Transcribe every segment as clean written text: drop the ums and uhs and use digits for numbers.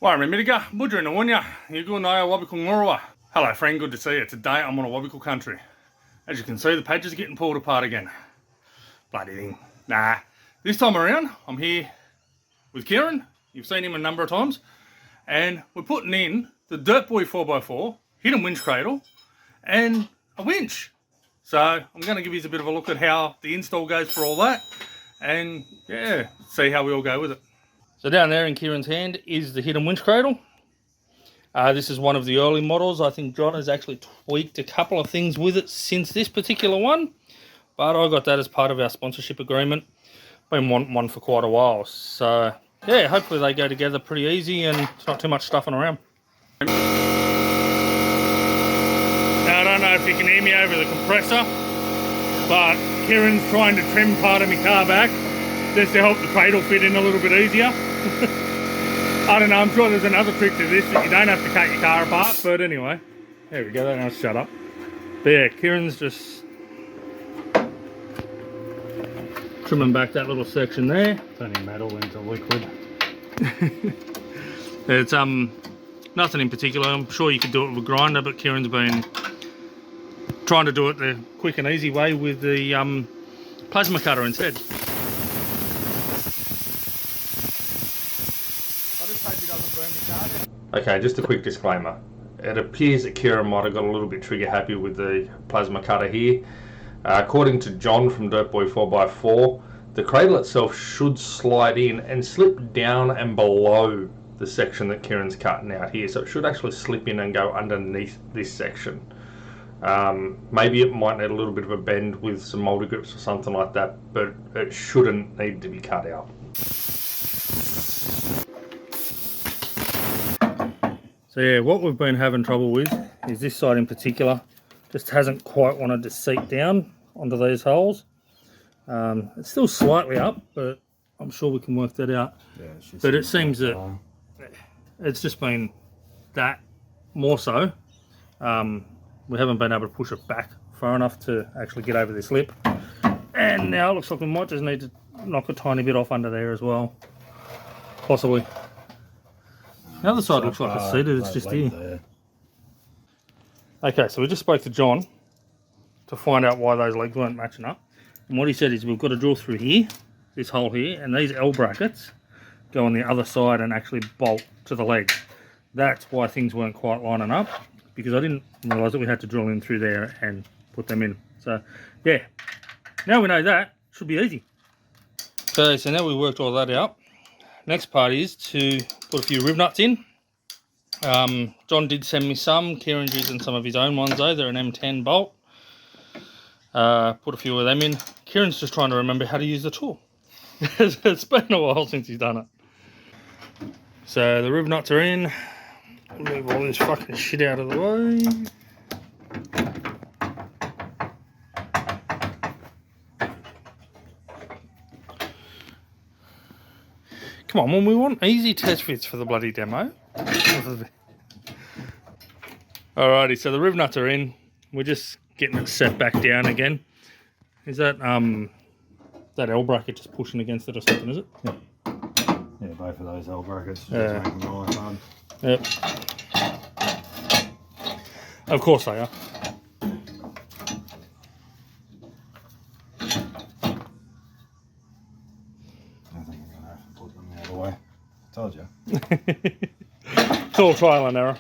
Warami Mitiga, Budra and Awunya, Yugu and Awabakal Ngurua. Hello friend, good to see you. Today I'm on Awabakal country. As you can see, the pages are getting pulled apart again. Bloody thing. Nah, this time around I'm here with Kieran. You've seen him a number of times. And we're putting in the Dirt Boy 4x4, Hidden Winch Cradle, and a winch. So I'm going to give you a bit of a look at how the install goes for all that. And yeah, see how we all go with it. So down there in Kieran's hand is the Hidden Winch Cradle. This is one of the early models. I think John has actually tweaked a couple of things with it since this particular one. But I got that as part of our sponsorship agreement. Been wanting one for quite a while. So yeah, hopefully they go together pretty easy and it's not too much stuffing around. Now I don't know if you can hear me over the compressor, but Kieran's trying to trim part of my car back just to help the cradle fit in a little bit easier. I don't know, I'm sure there's another trick to this that you don't have to cut your car apart, but anyway, there we go, that now shut up. But yeah, Kieran's just trimming back that little section there. Turning metal into liquid. It's nothing in particular. I'm sure you could do it with a grinder, but Kieran's been trying to do it the quick and easy way with the plasma cutter instead. Okay, just a quick disclaimer. It appears that Kieran might have got a little bit trigger happy with the plasma cutter here. According to John from Dirtboy 4x4, the cradle itself should slide in and slip down and below the section that Kieran's cutting out here. So it should actually slip in and go underneath this section. Maybe it might need a little bit of a bend with some multi grips or something like that, but it shouldn't need to be cut out. So yeah, what we've been having trouble with is this side in particular. Just hasn't quite wanted to seat down onto these holes. It's still slightly up, but I'm sure we can work that out. Yeah, but it seems that it's just been that more so. We haven't been able to push it back far enough to actually get over this lip. And now it looks like we might just need to knock a tiny bit off under there as well. Possibly. The other side looks like it's seated, it's just here. There. Okay, so we just spoke to John to find out why those legs weren't matching up. And what he said is we've got to drill through here, this hole here, and these L brackets go on the other side and actually bolt to the legs. That's why things weren't quite lining up, because I didn't realise that we had to drill in through there and put them in. So yeah, now we know that, should be easy. Okay, so now we worked all that out. Next part is to put a few rib nuts in. John did send me some. Kieran's using some of his own ones though. They're an M10 bolt. Put a few of them in. Kieran's just trying to remember how to use the tool. It's been a while since he's done it. So the rib nuts are in. Move all this fucking shit out of the way. Come on, when we want easy test fits for the bloody demo. Alrighty, so the rib nuts are in. We're just getting it set back down again. Is that that L bracket just pushing against it or something, is it? Yeah. Yeah, both of those L brackets. Yeah. Just making life hard. Yep. Of course they are. Told you. It's all trial and error.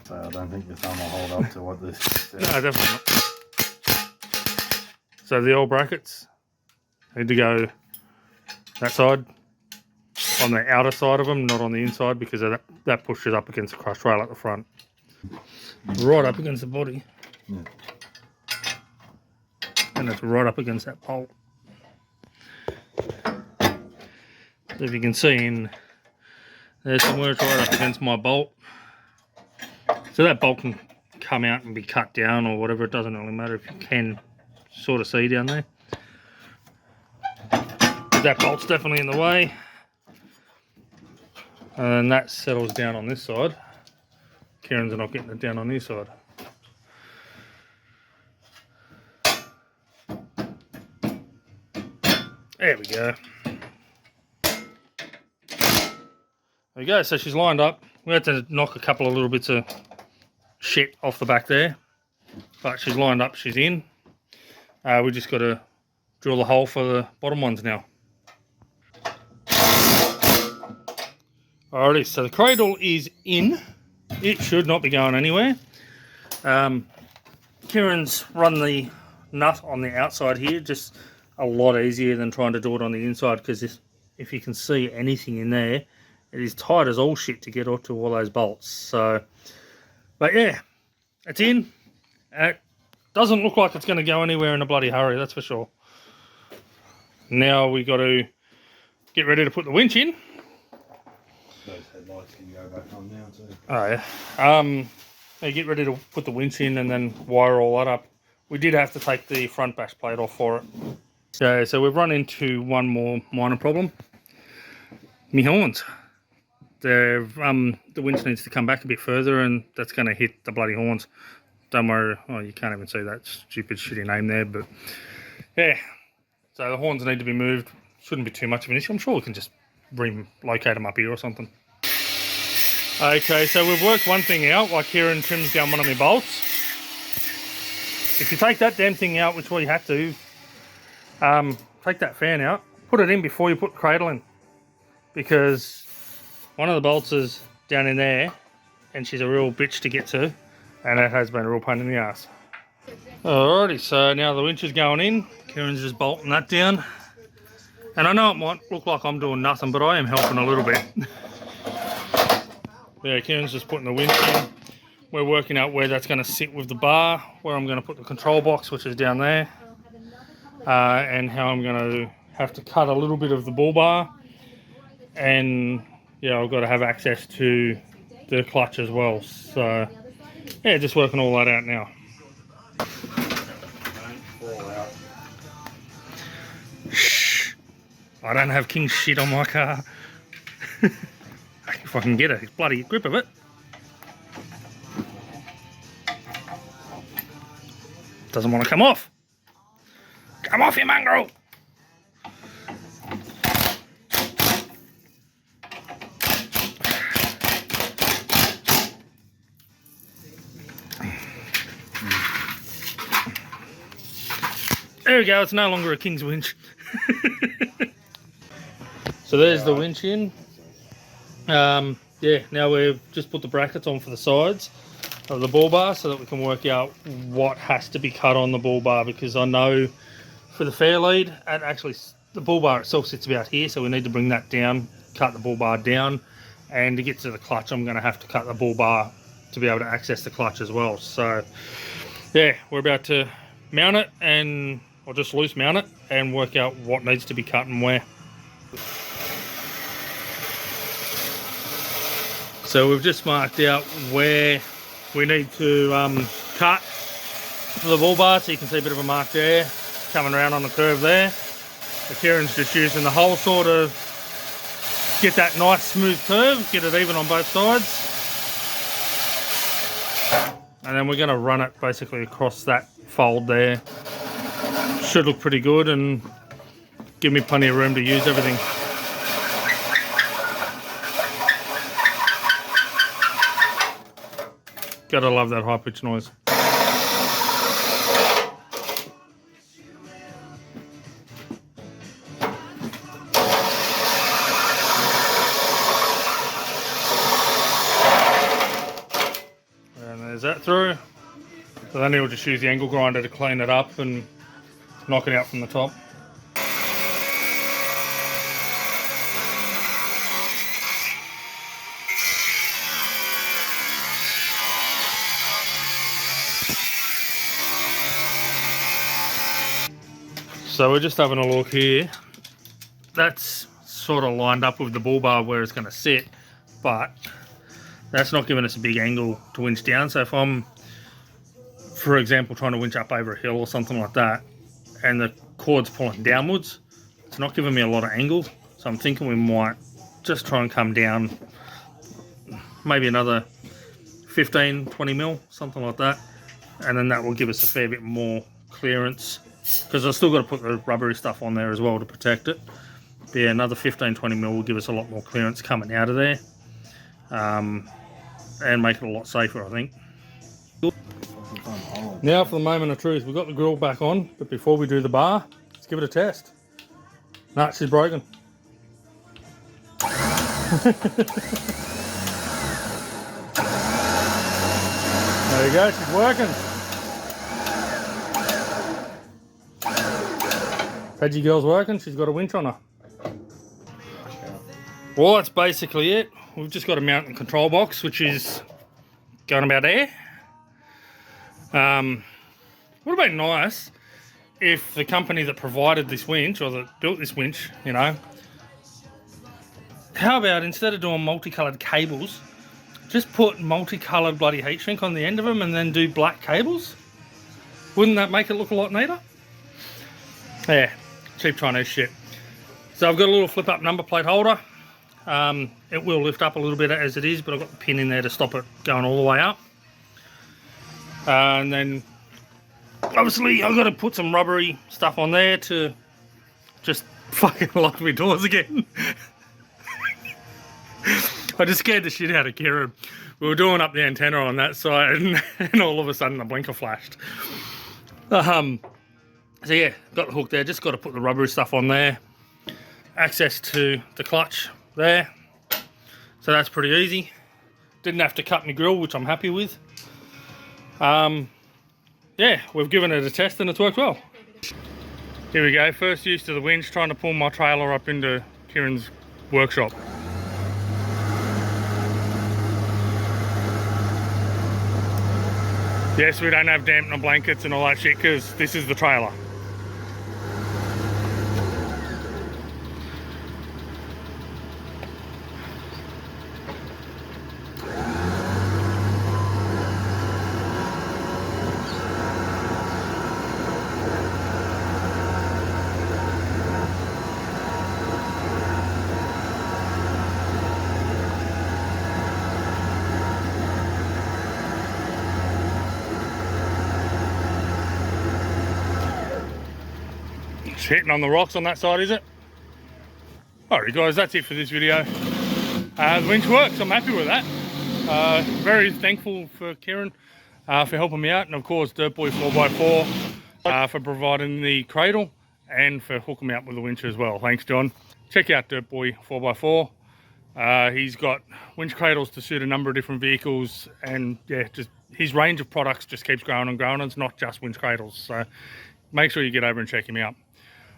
So I don't think your thumb will hold up to what this is. No, definitely not. So the L brackets need to go that side, on the outer side of them, not on the inside, because of that pushes up against the crush rail at the front. Right up against the body. Yeah. And it's right up against that bolt. So if you can see in there somewhere, it's right up against my bolt. So that bolt can come out and be cut down or whatever, it doesn't really matter if you can sort of see down there. That bolt's definitely in the way. And then that settles down on this side. Kieran's not getting it down on this side. There we go. we go. So she's lined up. We had to knock a couple of little bits of shit off the back there, but she's lined up, she's in. We just got to drill the hole for the bottom ones now. Alrighty, so the cradle is in. It should not be going anywhere. Kieran's run the nut on the outside here, just a lot easier than trying to do it on the inside, because if you can see anything in there, it is tight as all shit to get onto all those bolts. So, but yeah, it's in. It doesn't look like it's going to go anywhere in a bloody hurry, that's for sure. Now we got to get ready to put the winch in. Those headlights can go back on now too. Oh yeah. Get ready to put the winch in and then wire all that up. We did have to take the front bash plate off for it. So we've run into one more minor problem. Me horns. The winch needs to come back a bit further, and that's going to hit the bloody horns. Don't worry. Oh, you can't even see that stupid shitty name there, but yeah. So the horns need to be moved. Shouldn't be too much of an issue. I'm sure we can just relocate them up here or something. Okay, so we've worked one thing out while Kieran trims down one of my bolts. If you take that damn thing out, which we had to, take that fan out, put it in before you put the cradle in, because one of the bolts is down in there and she's a real bitch to get to, and it has been a real pain in the ass. Alrighty, so now the winch is going in. Kieran's just bolting that down, and I know it might look like I'm doing nothing, but I am helping a little bit. Yeah, Kieran's just putting the winch in. We're working out where that's going to sit with the bar, where I'm going to put the control box, which is down there, and how I'm going to have to cut a little bit of the bull bar, and yeah, I've got to have access to the clutch as well. So yeah, just working all that out now. Shh! I don't have king shit on my car. If I can get a bloody grip of it. Doesn't want to come off. Come off, you mongrel! There we go, it's no longer a king's winch. So there's the winch in. Yeah, now we've just put the brackets on for the sides of the bull bar so that we can work out what has to be cut on the bull bar, because I know for the fair lead, the bull bar itself sits about here, so we need to bring that down, cut the bull bar down, and to get to the clutch I'm going to have to cut the bull bar to be able to access the clutch as well. So yeah, we're about to mount it, and I'll just loose mount it and work out what needs to be cut and where. So we've just marked out where we need to cut for the bull bar, so you can see a bit of a mark there, coming around on the curve there. The Kieran's just using the hole saw to get that nice smooth curve, get it even on both sides. And then we're going to run it basically across that fold there. Should look pretty good and give me plenty of room to use everything. Gotta love that high pitch noise. And there's that through. So then he'll just use the angle grinder to clean it up and knock it out from the top. So we're just having a look here. That's sort of lined up with the bull bar where it's going to sit, but that's not giving us a big angle to winch down. So if I'm, for example, trying to winch up over a hill or something like that, and the cord's pulling downwards, it's not giving me a lot of angle. So I'm thinking we might just try and come down maybe another 15, 20 mil, something like that. And then that will give us a fair bit more clearance, because I've still got to put the rubbery stuff on there as well to protect it. But yeah, another 15, 20 mil will give us a lot more clearance coming out of there. and make it a lot safer, I think. Now for the moment of truth. We've got the grill back on, but before we do the bar, let's give it a test. Nah, she's broken. There you go, she's working. Veggie girl's working, she's got a winch on her. Well, that's basically it. We've just got a mounting control box, which is going about there. Would have been nice if the company that provided this winch, or that built this winch, you know, how about instead of doing multicoloured cables, just put multicoloured bloody heat shrink on the end of them and then do black cables? Wouldn't that make it look a lot neater? Yeah, cheap Chinese shit. So I've got a little flip up number plate holder. It will lift up a little bit as it is, but I've got the pin in there to stop it going all the way up. And then obviously I've got to put some rubbery stuff on there to just fucking lock my doors again. I just scared the shit out of Kieran. We were doing up the antenna on that side and all of a sudden the blinker flashed. So yeah, got the hook there, just got to put the rubbery stuff on there. Access to the clutch there. So that's pretty easy. Didn't have to cut my grill, which I'm happy with. Yeah, we've given it a test and it's worked well. Here we go, first use to the winch, trying to pull my trailer up into Kieran's workshop. Yes, we don't have dampener blankets and all that shit because this is the trailer. It's hitting on the rocks on that side, is it? Alright guys, that's it for this video. The winch works, I'm happy with that. Very thankful for Kieran for helping me out, and of course Dirtboy 4x4 for providing the cradle and for hooking me up with the winch as well. Thanks John. Check out Dirtboy 4x4. He's got winch cradles to suit a number of different vehicles, and yeah, just his range of products just keeps growing and growing. It's not just winch cradles, so make sure you get over and check him out.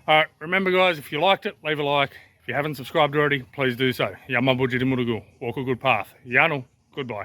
Alright, remember guys, if you liked it, leave a like. If you haven't subscribed already, please do so. Yamabuji de Murugu. Walk a good path. Yano. Goodbye.